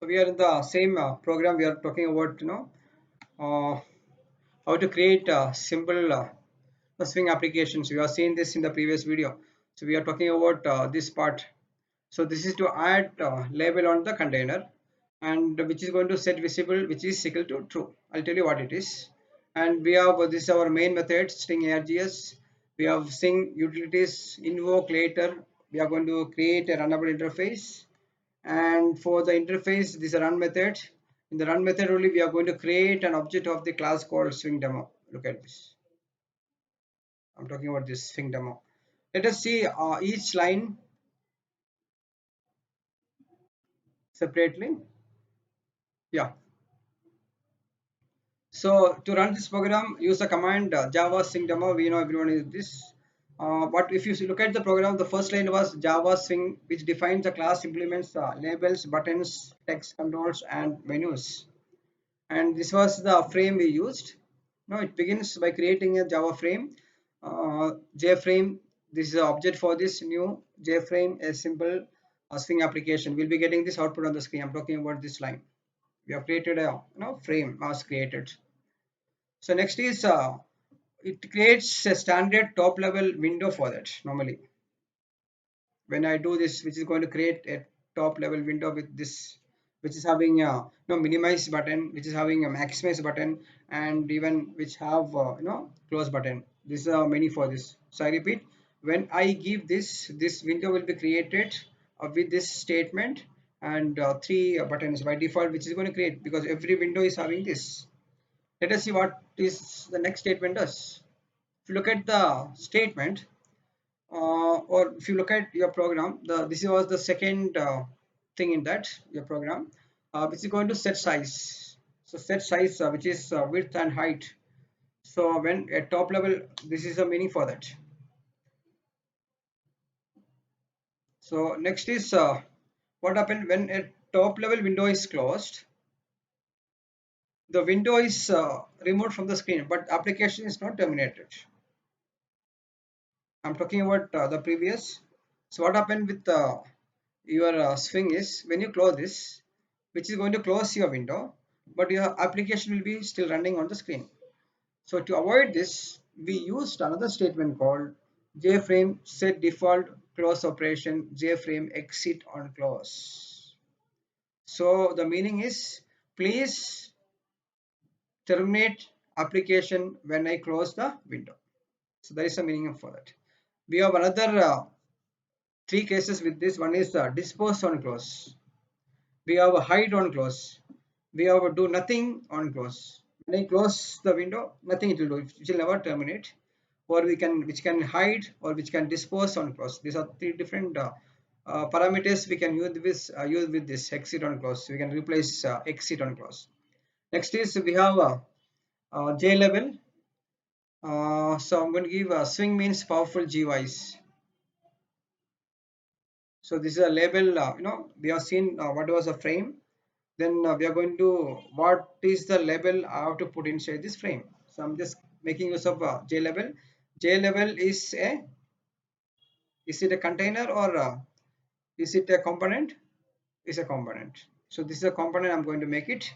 So we are in the same program. We are talking about uh, how to create simple swing applications. We have seen this in the previous video. So we are talking about this part. So this is to add label on the container, and which is going to set visible, which is equal to true. I'll tell you what it is. And we have this is our main method string args. We have string utilities invoke later. We are going to create a runnable interface, and for the interface this is a run method. In the run method only we are going to create an object of the class called swing demo. Look at this. I'm talking about this swing demo. Let us see each line separately. Yeah. So to run this program, use the command java swing demo. We know everyone is this. But if you look at the program, the first line was java swing, which defines the class, implements labels, buttons, text controls, and menus. And this was the frame we used. Now it begins by creating a Java frame, JFrame. This is the object for this new JFrame, a simple swing application. We'll be getting this output on the screen. I'm talking about this line. We have created a frame as created. So next is it creates a standard top level window for that normally. When I do this, which is going to create a top level window with this, which is having a minimize button, which is having a maximize button, and even which have close button. This is a menu for this. So I repeat, when I give this window will be created with this statement, and three buttons by default, which is going to create because every window is having this. Let us see what is the next statement does. If you look at the statement, or if you look at your program, this was the second thing in that your program, which is going to set size. So set size, which is width and height. So when at top level, this is the meaning for that. So next is what happened when a top level window is closed. The window is removed from the screen, but application is not terminated. I'm talking about the previous. So what happened with your swing is when you close this, which is going to close your window, but your application will be still running on the screen. So to avoid this, we used another statement called jframe set default close operation jframe exit on close. So the meaning is please terminate application when I close the window. So that is the meaning for that. We have another three cases with this. One is dispose on close. We have a hide on close. We have a do nothing on close. When I close the window, nothing it will do. It will never terminate. Or we can which can hide or which can dispose on close. These are three different parameters we can use with this exit on close. We can replace exit on close. Next is we have J level. So I'm going to give swing means powerful GUIs. So this is a label. We have seen what was a frame. Then we are going to what is the label I have to put inside this frame. So I'm just making use of J level. J level is it a container or is it a component? Is a component. So this is a component. I'm going to make it.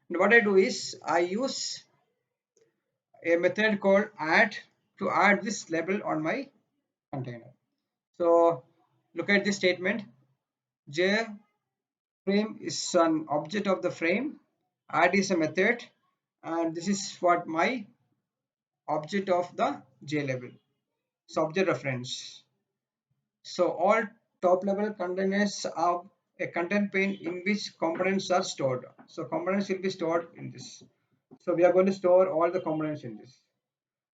And what I do is I use a method called add to add this label on my container. So look at this statement. J frame is an object of the frame. Add is a method, and this is what my object of the J level. So object reference. So all top level containers have a content pane in which components are stored. So components will be stored in this. So we are going to store all the components in this.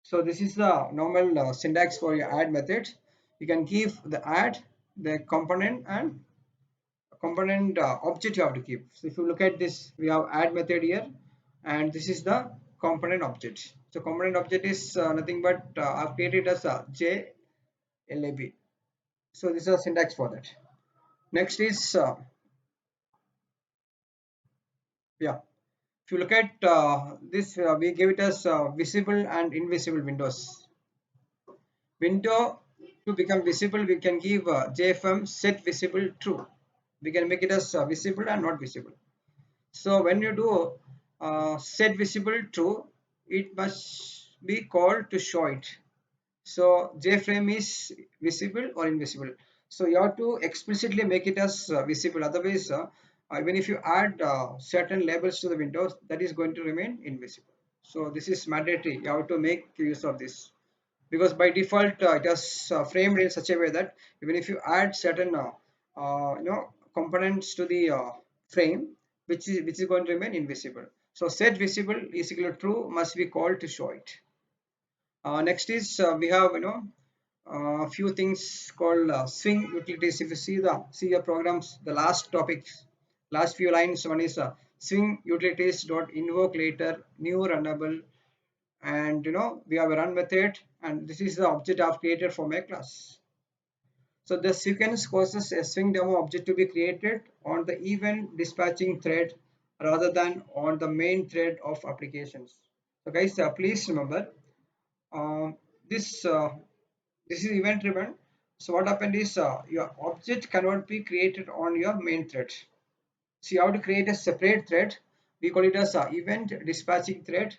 So this is the normal syntax for your add method. You can give the add, the component, and component object you have to keep. So if you look at this, we have add method here, and this is the component object. So component object is nothing but I've created as a JLAB. So this is a syntax for that. Next is yeah. If you look at this, we give it as visible and invisible windows. Window to become visible, we can give JFM set visible true. We can make it as visible and not visible. So when you do set visible true, it must be called to show it. So JFrame is visible or invisible. So you have to explicitly make it as visible. Otherwise, even if you add certain labels to the windows, that is going to remain invisible. So this is mandatory. You have to make use of this, because by default it is framed in such a way that even if you add certain components to the frame, which is going to remain invisible. So set visible is equal to true must be called to show it. Next is we have a few things called swing utilities. If you see your programs, the last topics, last few lines, one is swing utilities dot invoke later new runnable, and we have a run method, and this is the object I've created for my class. So the sequence causes a swing demo object to be created on the event dispatching thread rather than on the main thread of applications. So guys, please remember uh, this this is event driven. So what happened is your object cannot be created on your main thread. So you have to create a separate thread. We call it as event dispatching thread.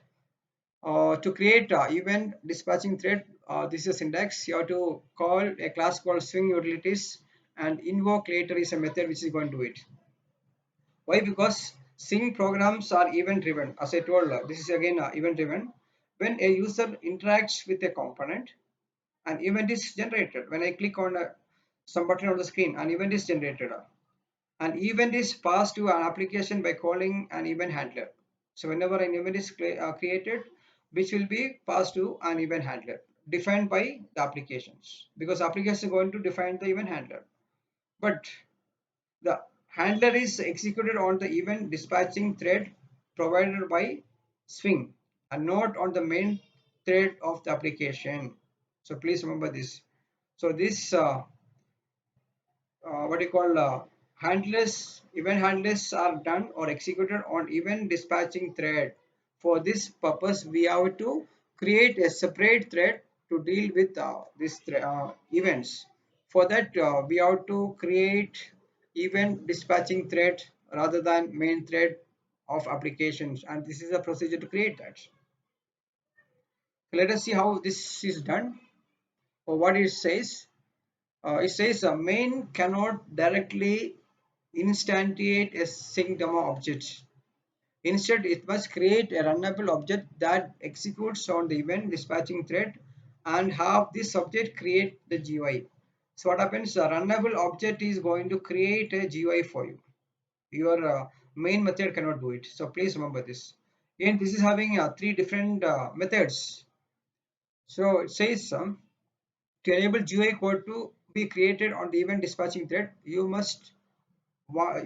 To create event dispatching thread, this is a syntax. You have to call a class called swing utilities, and invoke later is a method which is going to do it. Why? Because swing programs are event driven. As I told, this is again event driven. When a user interacts with a component, an event is generated. When I click on some button on the screen, an event is generated. An event is passed to an application by calling an event handler. So whenever an event is created, which will be passed to an event handler defined by the applications, because application is going to define the event handler. But the handler is executed on the event dispatching thread provided by Swing and not on the main thread of the application. So please remember this. So this what you call handlers event handlers are done or executed on event dispatching thread. For this purpose we have to create a separate thread to deal with these events. For that we have to create event dispatching thread rather than main thread of applications, and this is a procedure to create that. Let us see how this is done or what it says. It says a main cannot directly instantiate a sync demo object. Instead, it must create a runnable object that executes on the event dispatching thread and have this object create the GUI. So what happens? A runnable object is going to create a GUI for you. Your main method cannot do it. So please remember this. And this is having three different methods. So it says to enable GUI code to be created on the event dispatching thread, you must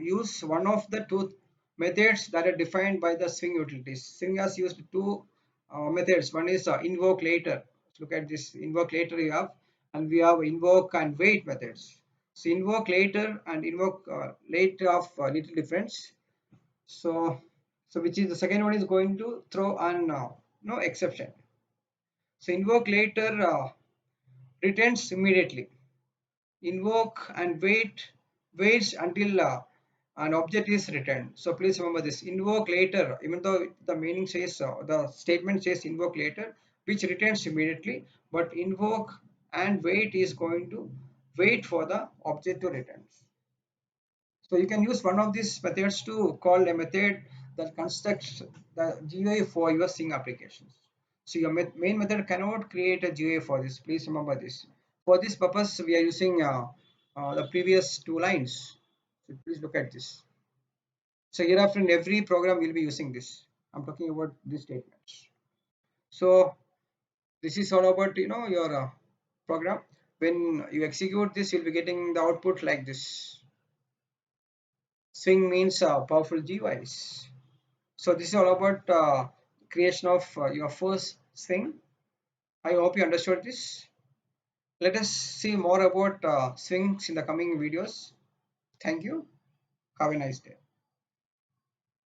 use one of the two methods that are defined by the Swing utilities. Swing has used two methods. One is invoke later. Look at this invoke later you have, and we have invoke and wait methods. So invoke later and invoke later of little difference. So which is the second one is going to throw an no exception. So invoke later returns immediately. Invoke and waits until an object is returned. So please remember this invoke later, even though the meaning says the statement says invoke later, which returns immediately, but invoke and wait is going to wait for the object to return. So you can use one of these methods to call a method that constructs the GUI for your Swing applications. So your main method cannot create a GUI for this. Please remember this. For this purpose, we are using the previous two lines. So please look at this. So hereafter in every program we'll be using this. I'm talking about these statements. So this is all about your program. When you execute this, you'll be getting the output like this. Swing means powerful GUIs. So this is all about creation of your first Swing. I hope you understood this. Let us see more about Swings in the coming videos. Thank you. Have a nice day.